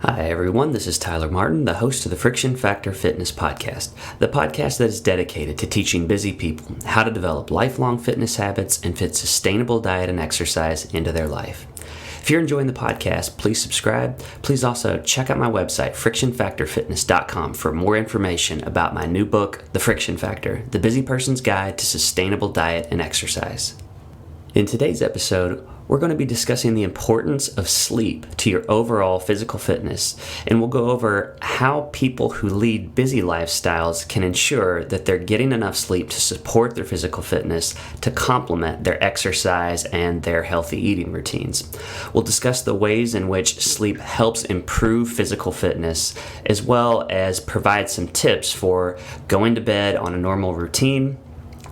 Hi everyone, this is Tyler Martin, the host of the Friction Factor Fitness Podcast, the podcast that is dedicated to teaching busy people how to develop lifelong fitness habits and fit sustainable diet and exercise into their life. If you're enjoying the podcast, please subscribe. Please also check out my website, frictionfactorfitness.com, for more information about my new book, The Friction Factor, The Busy Person's Guide to Sustainable Diet and Exercise. In today's episode, we're going to be discussing the importance of sleep to your overall physical fitness, and we'll go over how people who lead busy lifestyles can ensure that they're getting enough sleep to support their physical fitness, to complement their exercise and their healthy eating routines. We'll discuss the ways in which sleep helps improve physical fitness, as well as provide some tips for going to bed on a normal routine,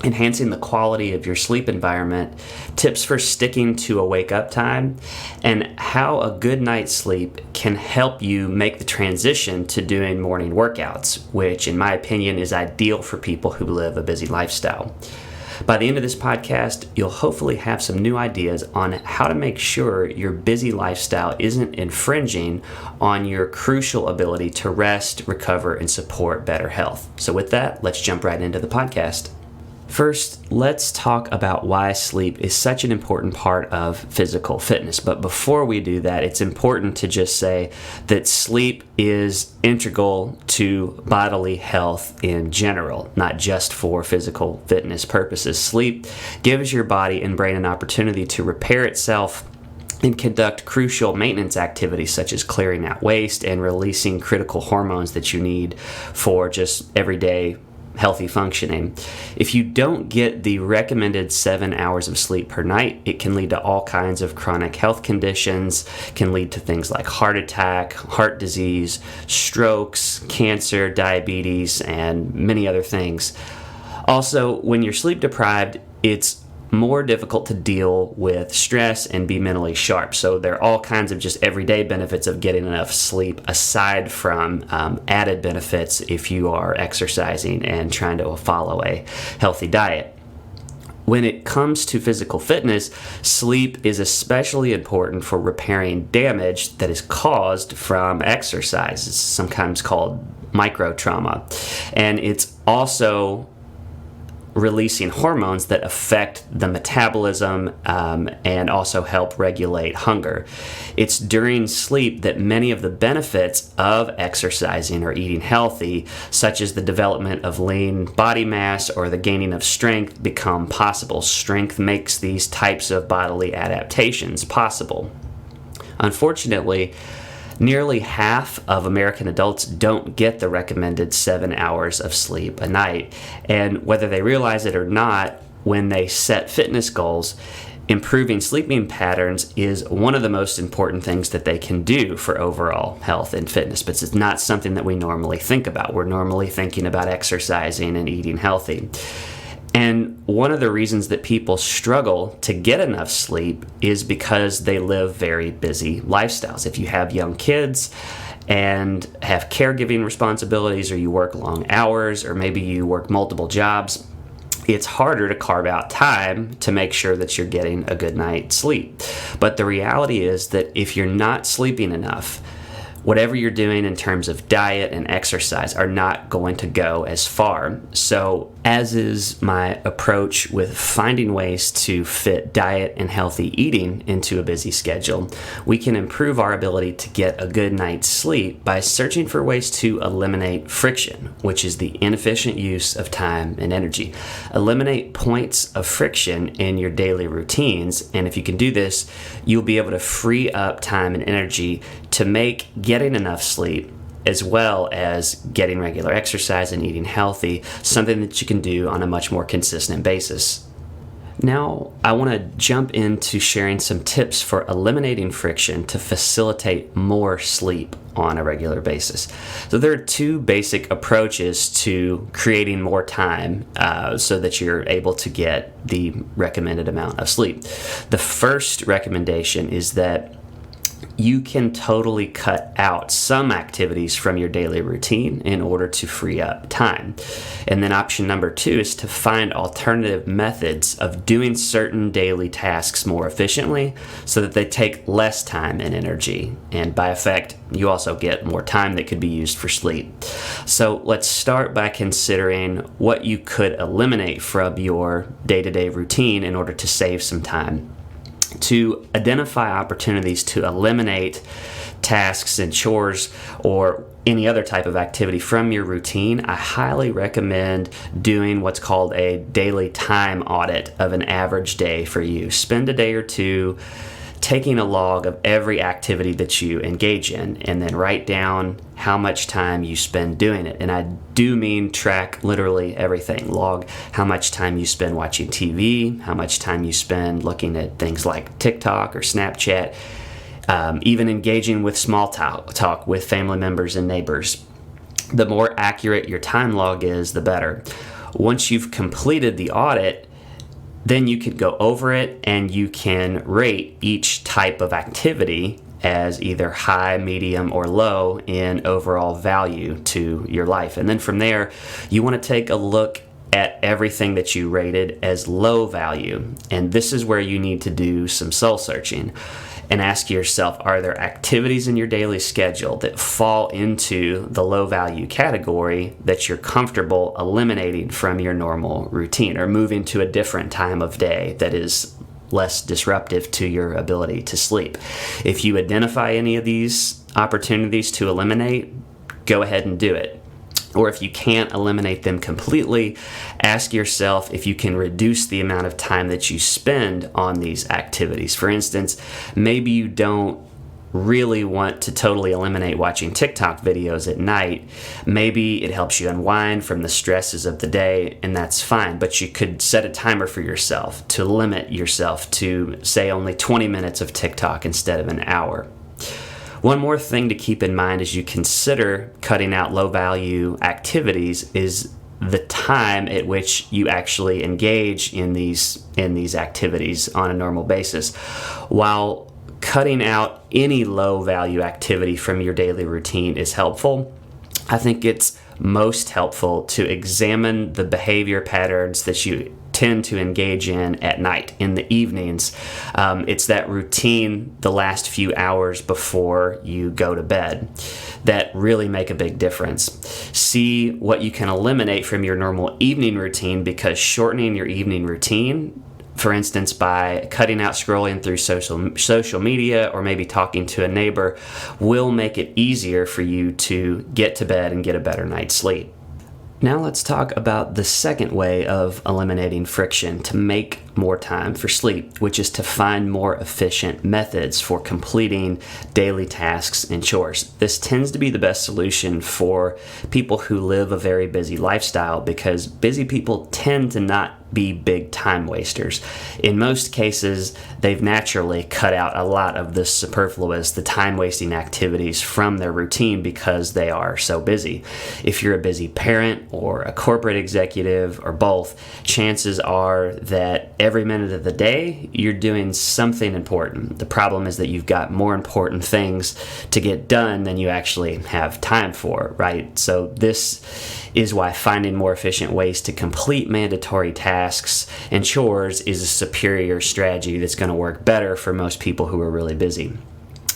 enhancing the quality of your sleep environment, tips for sticking to a wake-up time, and how a good night's sleep can help you make the transition to doing morning workouts, which in my opinion is ideal for people who live a busy lifestyle. By the end of this podcast, you'll hopefully have some new ideas on how to make sure your busy lifestyle isn't infringing on your crucial ability to rest, recover, and support better health. So with that, let's jump right into the podcast. First, let's talk about why sleep is such an important part of physical fitness. But before we do that, it's important to just say that sleep is integral to bodily health in general, not just for physical fitness purposes. Sleep gives your body and brain an opportunity to repair itself and conduct crucial maintenance activities such as clearing out waste and releasing critical hormones that you need for just everyday healthy functioning. If you don't get the recommended 7 hours of sleep per night, it can lead to all kinds of chronic health conditions, can lead to things like heart attack, heart disease, strokes, cancer, diabetes, and many other things. Also, when you're sleep deprived, it's more difficult to deal with stress and be mentally sharp. So there are all kinds of just everyday benefits of getting enough sleep, aside from added benefits if you are exercising and trying to follow a healthy diet. When it comes to physical fitness, sleep is especially important for repairing damage that is caused from exercise. It's sometimes called micro trauma. And it's also releasing hormones that affect the metabolism and also help regulate hunger. It's during sleep that many of the benefits of exercising or eating healthy, such as the development of lean body mass or the gaining of strength, become possible. Strength makes these types of bodily adaptations possible. Unfortunately, nearly half of American adults don't get the recommended 7 hours of sleep a night, and whether they realize it or not, when they set fitness goals, improving sleeping patterns is one of the most important things that they can do for overall health and fitness, but it's not something that we normally think about. We're normally thinking about exercising and eating healthy. And one of the reasons that people struggle to get enough sleep is because they live very busy lifestyles. If you have young kids and have caregiving responsibilities, or you work long hours, or maybe you work multiple jobs, it's harder to carve out time to make sure that you're getting a good night's sleep. But the reality is that if you're not sleeping enough, whatever you're doing in terms of diet and exercise are not going to go as far. So, as is my approach with finding ways to fit diet and healthy eating into a busy schedule, we can improve our ability to get a good night's sleep by searching for ways to eliminate friction, which is the inefficient use of time and energy. Eliminate points of friction in your daily routines, and if you can do this, you'll be able to free up time and energy to make getting enough sleep, as well as getting regular exercise and eating healthy, something that you can do on a much more consistent basis. Now, I want to jump into sharing some tips for eliminating friction to facilitate more sleep on a regular basis. So there are two basic approaches to creating more time so that you're able to get the recommended amount of sleep. The first recommendation is that you can totally cut out some activities from your daily routine in order to free up time. And then option number 2 is to find alternative methods of doing certain daily tasks more efficiently so that they take less time and energy. And by effect, you also get more time that could be used for sleep. So let's start by considering what you could eliminate from your day-to-day routine in order to save some time. To identify opportunities to eliminate tasks and chores or any other type of activity from your routine, I highly recommend doing what's called a daily time audit of an average day for you. Spend a day or two taking a log of every activity that you engage in, and then write down how much time you spend doing it. And I do mean track literally everything. Log how much time you spend watching TV, how much time you spend looking at things like TikTok or Snapchat, even engaging with small talk with family members and neighbors. The more accurate your time log is, the better. Once you've completed the audit, then you could go over it and you can rate each type of activity as either high, medium, or low in overall value to your life. And then from there, you want to take a look at everything that you rated as low value. And this is where you need to do some soul searching and ask yourself, are there activities in your daily schedule that fall into the low value category that you're comfortable eliminating from your normal routine or moving to a different time of day that is less disruptive to your ability to sleep? If you identify any of these opportunities to eliminate, go ahead and do it. Or if you can't eliminate them completely, ask yourself if you can reduce the amount of time that you spend on these activities. For instance, maybe you don't really want to totally eliminate watching TikTok videos at night. Maybe it helps you unwind from the stresses of the day, and that's fine. But you could set a timer for yourself to limit yourself to, say, only 20 minutes of TikTok instead of an hour. One more thing to keep in mind as you consider cutting out low-value activities is the time at which you actually engage in these activities on a normal basis. While cutting out any low-value activity from your daily routine is helpful, I think it's most helpful to examine the behavior patterns that you tend to engage in at night, in the evenings. It's that routine the last few hours before you go to bed that really make a big difference. See what you can eliminate from your normal evening routine, because shortening your evening routine, for instance, by cutting out scrolling through social media or maybe talking to a neighbor, will make it easier for you to get to bed and get a better night's sleep. Now let's talk about the second way of eliminating friction to make more time for sleep, which is to find more efficient methods for completing daily tasks and chores. This tends to be the best solution for people who live a very busy lifestyle, because busy people tend to not be big time wasters. In most cases, they've naturally cut out a lot of the superfluous, the time-wasting activities from their routine because they are so busy. If you're a busy parent or a corporate executive or both, chances are that every minute of the day you're doing something important. The problem is that you've got more important things to get done than you actually have time for, right? So this is why finding more efficient ways to complete mandatory tasks and chores is a superior strategy that's going to work better for most people who are really busy.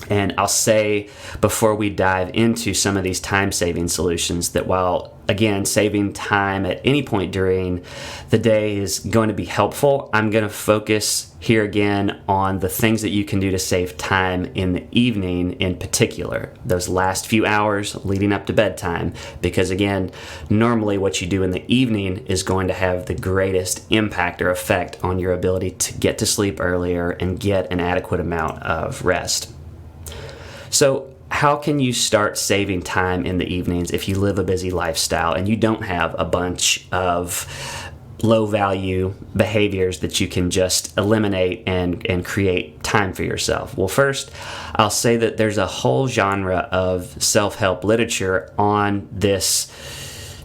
And I'll say before we dive into some of these time-saving solutions that while, again, saving time at any point during the day is going to be helpful, I'm going to focus here again on the things that you can do to save time in the evening in particular, those last few hours leading up to bedtime, because again, normally what you do in the evening is going to have the greatest impact or effect on your ability to get to sleep earlier and get an adequate amount of rest. So how can you start saving time in the evenings if you live a busy lifestyle and you don't have a bunch of low-value behaviors that you can just eliminate and create time for yourself? Well, first, I'll say that there's a whole genre of self-help literature on this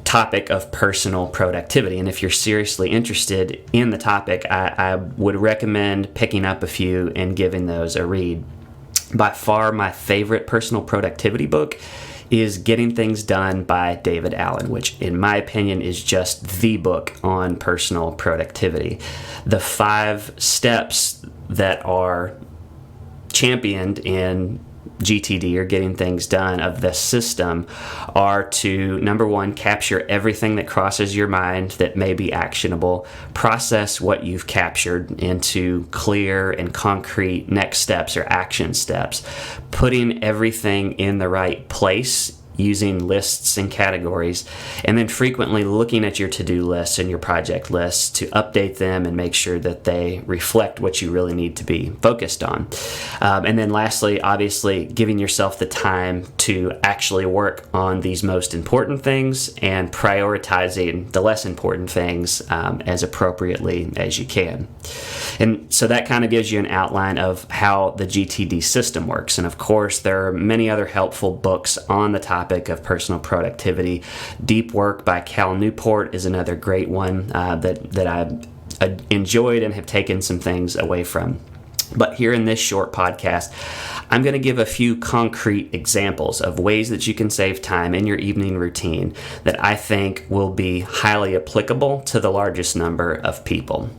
topic of personal productivity. And if you're seriously interested in the topic, I would recommend picking up a few and giving those a read. by far my favorite personal productivity book is Getting Things Done by David Allen, which in my opinion is just the book on personal productivity. The 5 steps that are championed in GTD, or Getting Things Done, of this system are to, number 1, capture everything that crosses your mind that may be actionable, process what you've captured into clear and concrete next steps or action steps, putting everything in the right place using lists and categories, and then frequently looking at your to-do lists and your project lists to update them and make sure that they reflect what you really need to be focused on. And then lastly, obviously, giving yourself the time to actually work on these most important things and prioritizing the less important things as appropriately as you can. And so that kind of gives you an outline of how the GTD system works. And of course, there are many other helpful books on the topic of personal productivity. Deep Work by Cal Newport is another great one that I've enjoyed and have taken some things away from. But here in this short podcast, I'm going to give a few concrete examples of ways that you can save time in your evening routine that I think will be highly applicable to the largest number of people.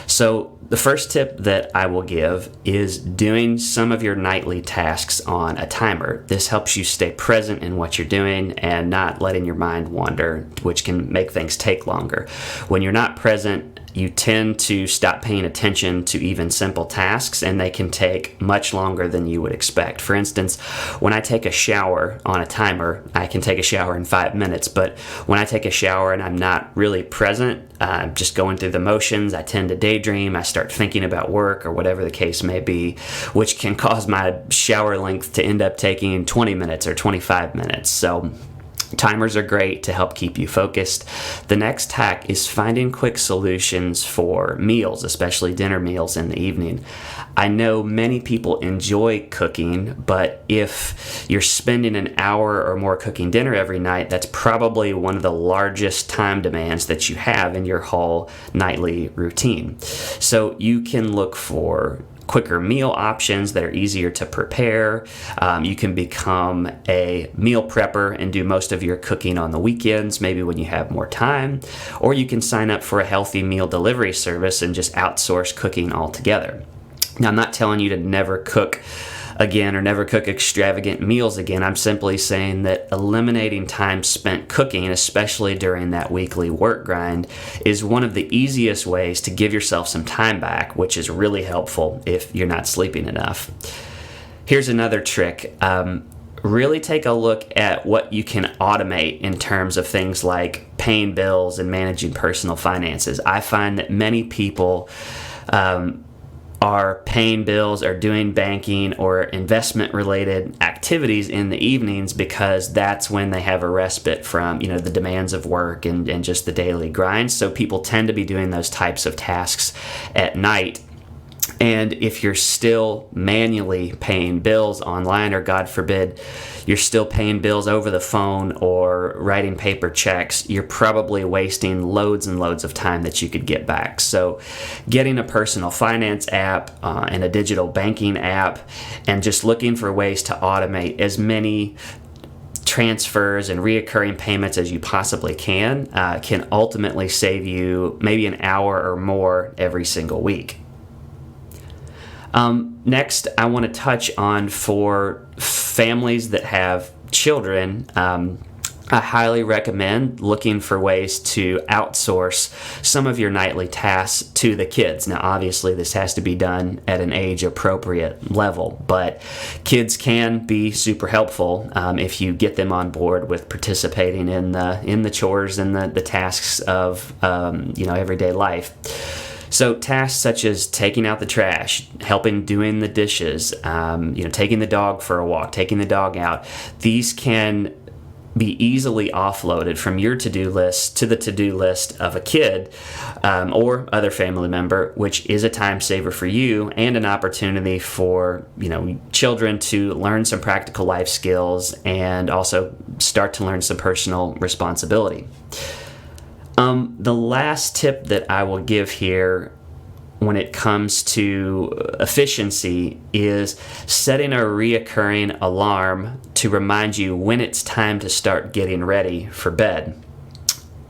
So the first tip that I will give is doing some of your nightly tasks on a timer. This helps you stay present in what you're doing and not letting your mind wander, which can make things take longer. When you're not present, you tend to stop paying attention to even simple tasks, and they can take much longer than you would expect. For instance, when I take a shower on a timer, I can take a shower in 5 minutes, but when I take a shower and I'm not really present, just going through the motions, I tend to daydream, I start thinking about work or whatever the case may be, which can cause my shower length to end up taking 20 minutes or 25 minutes. So timers are great to help keep you focused. The next hack is finding quick solutions for meals, especially dinner meals in the evening. I know many people enjoy cooking, but if you're spending an hour or more cooking dinner every night, that's probably one of the largest time demands that you have in your whole nightly routine. So you can look for quicker meal options that are easier to prepare. You can become a meal prepper and do most of your cooking on the weekends, maybe when you have more time. Or you can sign up for a healthy meal delivery service and just outsource cooking altogether. Now, I'm not telling you to never cook again or never cook extravagant meals again. I'm simply saying that eliminating time spent cooking, especially during that weekly work grind, is one of the easiest ways to give yourself some time back, which is really helpful if you're not sleeping enough. Here's another trick. Really take a look at what you can automate in terms of things like paying bills and managing personal finances. I find that many people are paying bills or doing banking or investment related activities in the evenings because that's when they have a respite from, the demands of work and just the daily grind. So people tend to be doing those types of tasks at night. And if you're still manually paying bills online, or God forbid, you're still paying bills over the phone or writing paper checks, you're probably wasting loads and loads of time that you could get back. So getting a personal finance app and a digital banking app and just looking for ways to automate as many transfers and reoccurring payments as you possibly can ultimately save you maybe an hour or more every single week. Next, I want to touch on, for families that have children, I highly recommend looking for ways to outsource some of your nightly tasks to the kids. Now, obviously, this has to be done at an age-appropriate level, but kids can be super helpful if you get them on board with participating in the chores and the tasks of everyday life. So tasks such as taking out the trash, helping doing the dishes, taking the dog for a walk, taking the dog out, these can be easily offloaded from your to-do list to the to-do list of a kid or other family member, which is a time saver for you and an opportunity for children to learn some practical life skills and also start to learn some personal responsibility. The last tip that I will give here when it comes to efficiency is setting a reoccurring alarm to remind you when it's time to start getting ready for bed.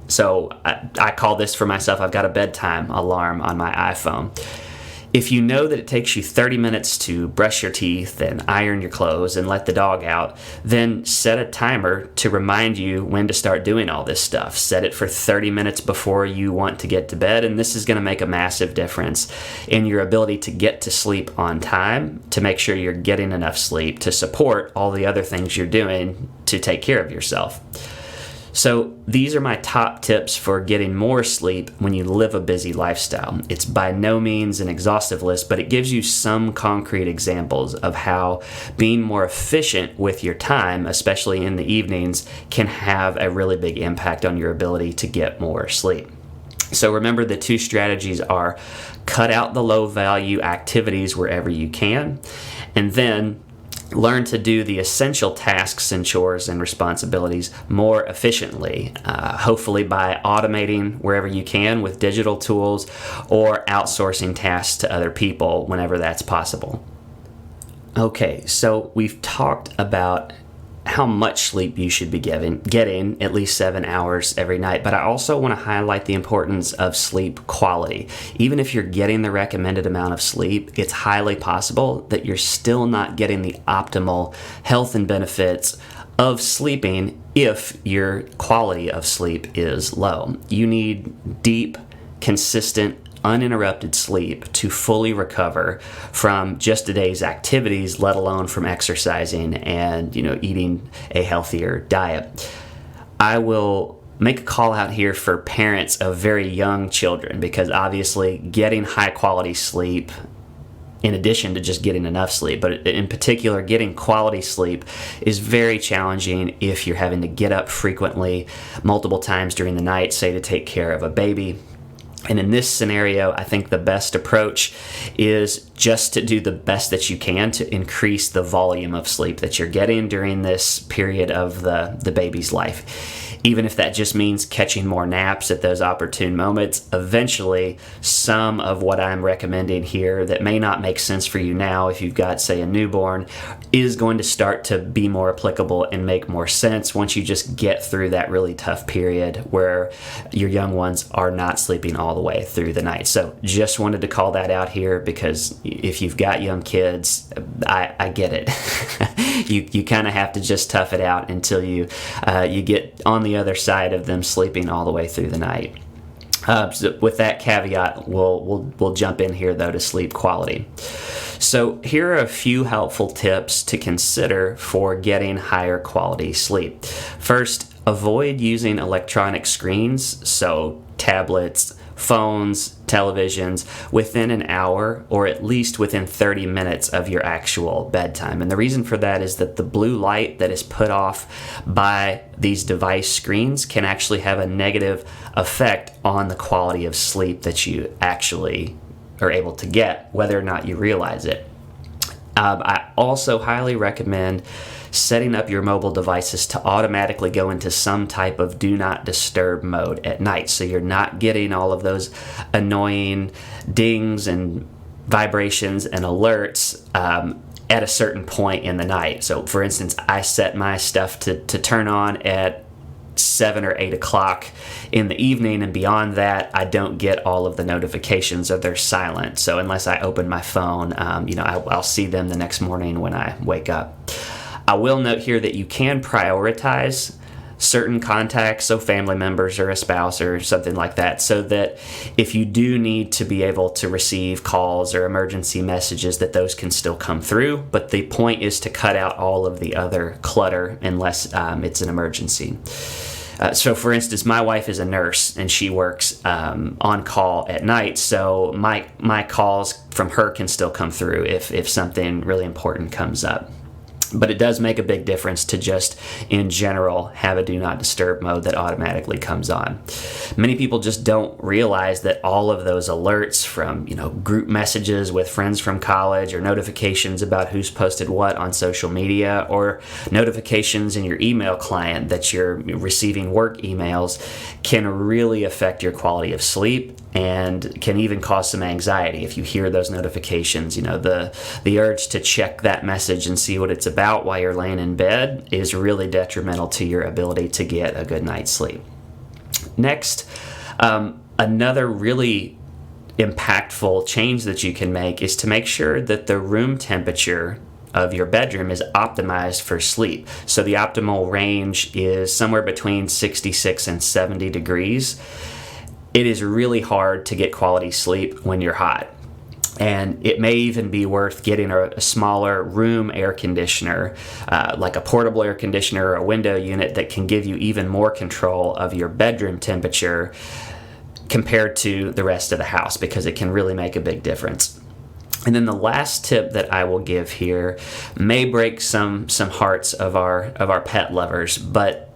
So I call this for myself, I've got a bedtime alarm on my iPhone. If you know that it takes you 30 minutes to brush your teeth and iron your clothes and let the dog out, then set a timer to remind you when to start doing all this stuff. Set it for 30 minutes before you want to get to bed, and this is going to make a massive difference in your ability to get to sleep on time, to make sure you're getting enough sleep to support all the other things you're doing to take care of yourself. So these are my top tips for getting more sleep when you live a busy lifestyle. It's by no means an exhaustive list, but it gives you some concrete examples of how being more efficient with your time, especially in the evenings, can have a really big impact on your ability to get more sleep. So remember, the two strategies are cut out the low value activities wherever you can, and then learn to do the essential tasks and chores and responsibilities more efficiently, hopefully by automating wherever you can with digital tools or outsourcing tasks to other people whenever that's possible. Okay, so we've talked about how much sleep you should be getting at least 7 hours every night, but I also want to highlight the importance of sleep quality. Even if you're getting the recommended amount of sleep, it's highly possible that you're still not getting the optimal health and benefits of sleeping if your quality of sleep is low. You need deep, consistent, uninterrupted sleep to fully recover from just a day's activities, let alone from exercising and eating a healthier diet. I will make a call out here for parents of very young children, because obviously getting high quality sleep, in addition to just getting enough sleep, but in particular getting quality sleep, is very challenging if you're having to get up frequently, multiple times during the night, say to take care of a baby. And in this scenario, I think the best approach is just to do the best that you can to increase the volume of sleep that you're getting during this period of the baby's life. Even if that just means catching more naps at those opportune moments, eventually some of what I'm recommending here that may not make sense for you now if you've got, say, a newborn, is going to start to be more applicable and make more sense once you just get through that really tough period where your young ones are not sleeping all the way through the night. So just wanted to call that out here, because if you've got young kids, I get it. you kind of have to just tough it out until you get on the other side of them sleeping all the way through the night. So with that caveat, we'll jump in here though to sleep quality. So here are a few helpful tips to consider for getting higher quality sleep. First, avoid using electronic screens, so tablets, phones, televisions, within an hour or at least within 30 minutes of your actual bedtime. And the reason for that is that the blue light that is put off by these device screens can actually have a negative effect on the quality of sleep that you actually are able to get, whether or not you realize it. I also highly recommend setting up your mobile devices to automatically go into some type of do not disturb mode at night, so you're not getting all of those annoying dings and vibrations and alerts at a certain point in the night. So for instance, I set my stuff to turn on at 7 or 8 o'clock in the evening, and beyond that I don't get all of the notifications, or they're silent. So unless I open my phone, I'll see them the next morning when I wake up. I will note here that you can prioritize certain contacts, so family members or a spouse or something like that, so that if you do need to be able to receive calls or emergency messages, that those can still come through. But the point is to cut out all of the other clutter unless it's an emergency. So for instance, my wife is a nurse and she works on call at night, so my calls from her can still come through if something really important comes up. But it does make a big difference to just, in general, have a do not disturb mode that automatically comes on. Many people just don't realize that all of those alerts from, group messages with friends from college, or notifications about who's posted what on social media, or notifications in your email client that you're receiving work emails, can really affect your quality of sleep and can even cause some anxiety if you hear those notifications. The urge to check that message and see what it's about while you're laying in bed is really detrimental to your ability to get a good night's sleep. Next, another really impactful change that you can make is to make sure that the room temperature of your bedroom is optimized for sleep. So the optimal range is somewhere between 66 and 70 degrees. It is really hard to get quality sleep when you're hot. And it may even be worth getting a smaller room air conditioner, like a portable air conditioner or a window unit that can give you even more control of your bedroom temperature compared to the rest of the house, because it can really make a big difference. And then the last tip that I will give here may break some hearts of our pet lovers, but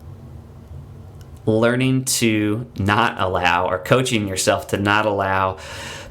learning to not allow, or coaching yourself to not allow,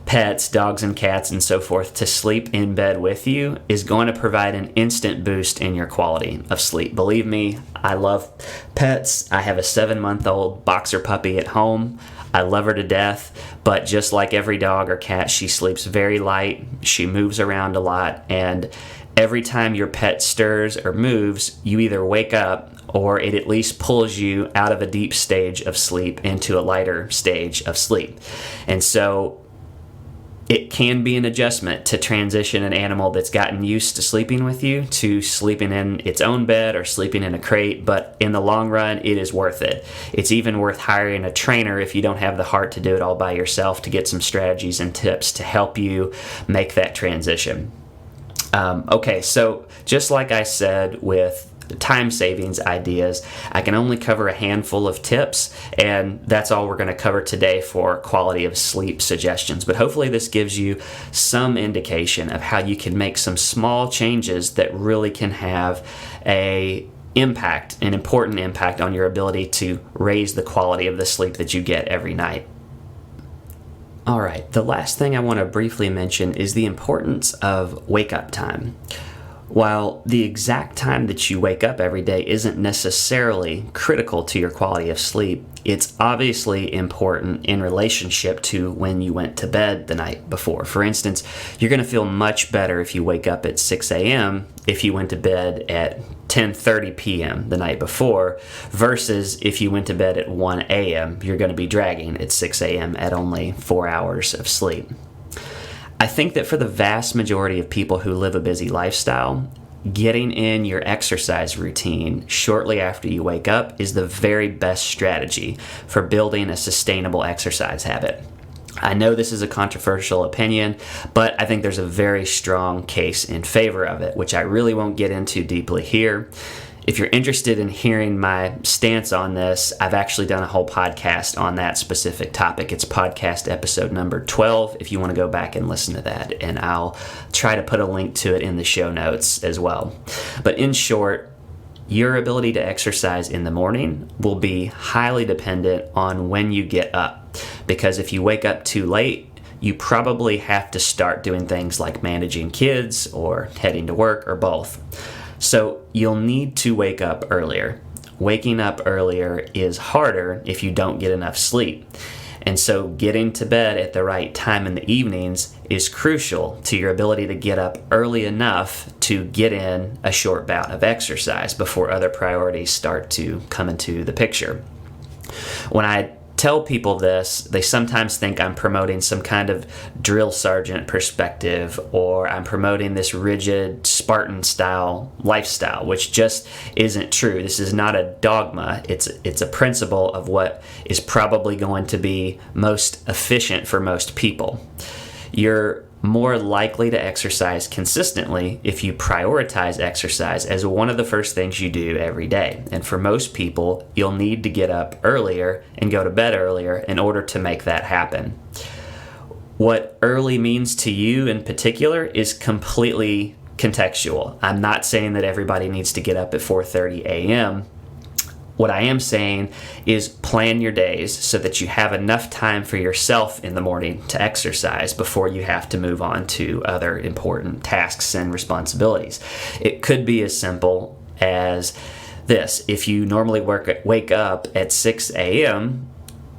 pets, dogs and cats and so forth to sleep in bed with you is going to provide an instant boost in your quality of sleep. Believe me, I love pets. I have a 7-month-old boxer puppy at home. I love her to death, but just like every dog or cat, she sleeps very light. She moves around a lot, and every time your pet stirs or moves, you either wake up or it at least pulls you out of a deep stage of sleep into a lighter stage of sleep. And so it can be an adjustment to transition an animal that's gotten used to sleeping with you to sleeping in its own bed or sleeping in a crate, but in the long run, it is worth it. It's even worth hiring a trainer if you don't have the heart to do it all by yourself, to get some strategies and tips to help you make that transition. Okay, so just like I said with time savings ideas, I can only cover a handful of tips, and that's all we're going to cover today for quality of sleep suggestions. But hopefully this gives you some indication of how you can make some small changes that really can have an important impact on your ability to raise the quality of the sleep that you get every night. All right, the last thing I want to briefly mention is the importance of wake-up time. While the exact time that you wake up every day isn't necessarily critical to your quality of sleep, it's obviously important in relationship to when you went to bed the night before. For instance, you're going to feel much better if you wake up at 6 a.m. if you went to bed at 10:30 p.m. the night before, versus if you went to bed at 1 a.m., you're going to be dragging at 6 a.m. at only 4 hours of sleep. I think that for the vast majority of people who live a busy lifestyle, getting in your exercise routine shortly after you wake up is the very best strategy for building a sustainable exercise habit. I know this is a controversial opinion, but I think there's a very strong case in favor of it, which I really won't get into deeply here. If you're interested in hearing my stance on this, I've actually done a whole podcast on that specific topic. It's podcast episode number 12, if you want to go back and listen to that, and I'll try to put a link to it in the show notes as well. But in short, your ability to exercise in the morning will be highly dependent on when you get up, because if you wake up too late, you probably have to start doing things like managing kids or heading to work or both. So you'll need to wake up earlier. Waking up earlier is harder if you don't get enough sleep. And so getting to bed at the right time in the evenings is crucial to your ability to get up early enough to get in a short bout of exercise before other priorities start to come into the picture. When I tell people this, they sometimes think I'm promoting some kind of drill sergeant perspective, or I'm promoting this rigid Spartan style lifestyle, which just isn't true. This is not a dogma. It's a principle of what is probably going to be most efficient for most people. You're more likely to exercise consistently if you prioritize exercise as one of the first things you do every day. And for most people, you'll need to get up earlier and go to bed earlier in order to make that happen. What early means to you in particular is completely contextual. I'm not saying that everybody needs to get up at 4:30 a.m. What I am saying is plan your days so that you have enough time for yourself in the morning to exercise before you have to move on to other important tasks and responsibilities. It could be as simple as this. If you normally wake up at 6 a.m.,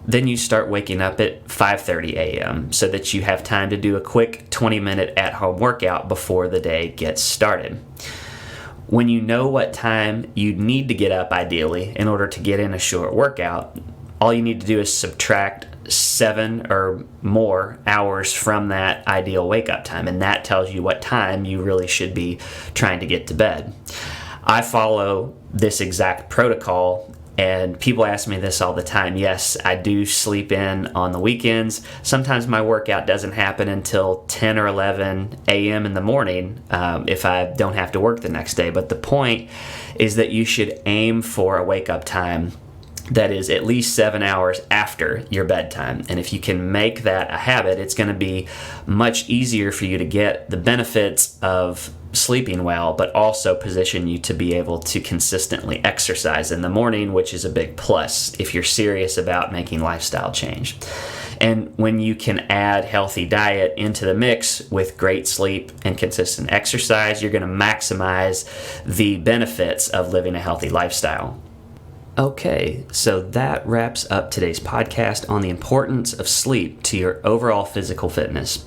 then you start waking up at 5:30 a.m. so that you have time to do a quick 20-minute at-home workout before the day gets started. When you know what time you need to get up ideally in order to get in a short workout, all you need to do is subtract 7 or more hours from that ideal wake-up time, and that tells you what time you really should be trying to get to bed. I follow this exact protocol, and people ask me this all the time. Yes, I do sleep in on the weekends. Sometimes my workout doesn't happen until 10 or 11 a.m. in the morning if I don't have to work the next day. But the point is that you should aim for a wake-up time that is at least 7 hours after your bedtime. And if you can make that a habit, it's going to be much easier for you to get the benefits of sleeping well, but also position you to be able to consistently exercise in the morning, which is a big plus if you're serious about making lifestyle change. And when you can add healthy diet into the mix with great sleep and consistent exercise, you're going to maximize the benefits of living a healthy lifestyle. Okay, so that wraps up today's podcast on the importance of sleep to your overall physical fitness.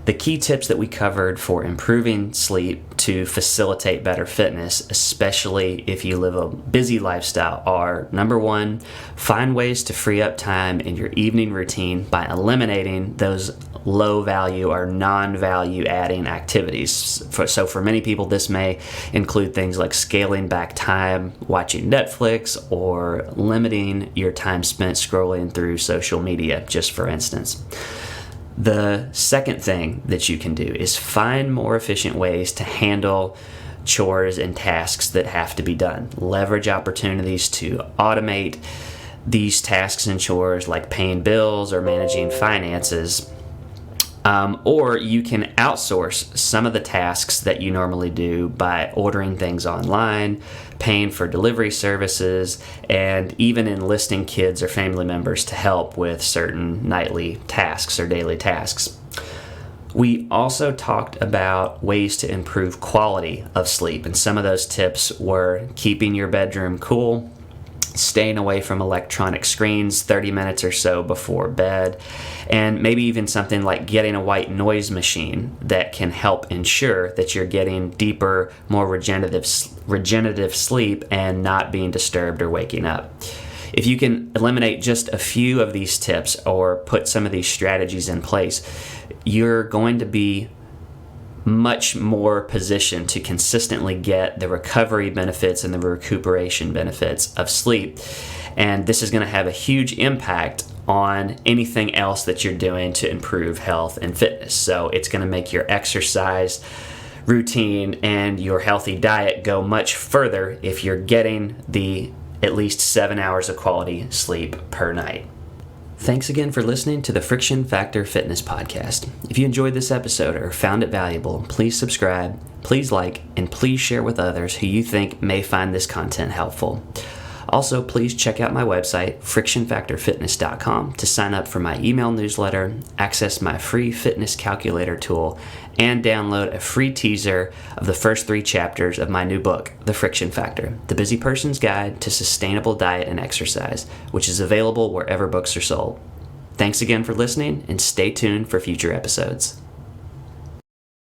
The key tips that we covered for improving sleep to facilitate better fitness, especially if you live a busy lifestyle, are: number 1, find ways to free up time in your evening routine by eliminating those low value or non-value adding activities. So for many people, this may include things like scaling back time watching Netflix or limiting your time spent scrolling through social media, just for instance. The second thing that you can do is find more efficient ways to handle chores and tasks that have to be done. Leverage opportunities to automate these tasks and chores, like paying bills or managing finances. Or you can outsource some of the tasks that you normally do by ordering things online, paying for delivery services, and even enlisting kids or family members to help with certain nightly tasks or daily tasks. We also talked about ways to improve quality of sleep, and some of those tips were keeping your bedroom cool, staying away from electronic screens 30 minutes or so before bed, and maybe even something like getting a white noise machine that can help ensure that you're getting deeper, more regenerative sleep and not being disturbed or waking up. If you can eliminate just a few of these tips or put some of these strategies in place, you're going to be much more positioned to consistently get the recovery benefits and the recuperation benefits of sleep. And this is going to have a huge impact on anything else that you're doing to improve health and fitness. So it's going to make your exercise routine and your healthy diet go much further if you're getting the at least 7 hours of quality sleep per night. Thanks again for listening to the Friction Factor Fitness Podcast. If you enjoyed this episode or found it valuable, please subscribe, please like, and please share with others who you think may find this content helpful. Also, please check out my website, frictionfactorfitness.com, to sign up for my email newsletter, access my free fitness calculator tool, and download a free teaser of the first 3 chapters of my new book, The Friction Factor, The Busy Person's Guide to Sustainable Diet and Exercise, which is available wherever books are sold. Thanks again for listening, and stay tuned for future episodes.